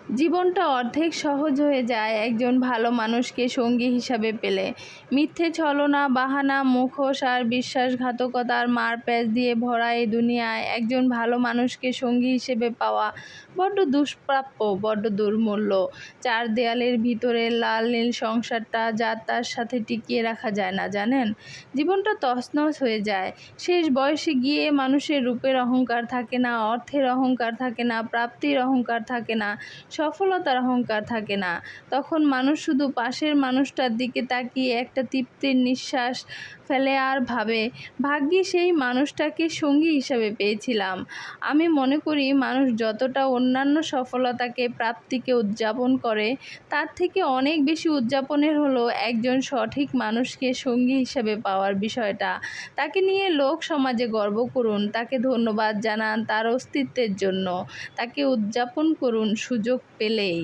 জীবনটা অর্ধেক সহজ হয়ে যায় একজন ভালো মানুষকে সঙ্গী হিসাবে পেলে। মিথ্যে ছলনা, বাহানা, মুখোশ আর বিশ্বাসঘাতকতার মারপ্যাঁচ দিয়ে ভরা এই দুনিয়ায় একজন ভালো মানুষকে সঙ্গী হিসেবে পাওয়া বড্ড দুষ্প্রাপ্য, বড্ড দুর্মূল্য। চার দেয়ালের ভিতরের লাল নীল সংসারটা যার তার সাথে টিকিয়ে রাখা যায় না, জানেন। জীবনটা তছনছ হয়ে যায়। শেষ বয়সে গিয়ে মানুষের রূপের অহংকার থাকে না, অর্থের অহংকার থাকে না, প্রাপ্তির অহংকার থাকে না, সফলতার অহংকার থাকে না। তখন মানুষ শুধু পাশের মানুষটার দিকে তাকিয়ে একটা তৃপ্তির নিঃশ্বাস ফেলে আর ভাবে, ভাগ্যে সেই মানুষটাকে সঙ্গী হিসাবে পেয়েছিলাম। আমি মনে করি মানুষ যতটা অন্যান্য সফলতাকে, প্রাপ্তিকে উদযাপন করে, তার থেকে অনেক বেশি উদযাপনের হলো একজন সঠিক মানুষকে সঙ্গী হিসাবে পাওয়ার বিষয়টা। তাকে নিয়ে লোক সমাজে গর্ব করুন, তাকে ধন্যবাদ জানান তার অস্তিত্বের জন্য, তাকে উদযাপন করুন সুযোগ পেলেই।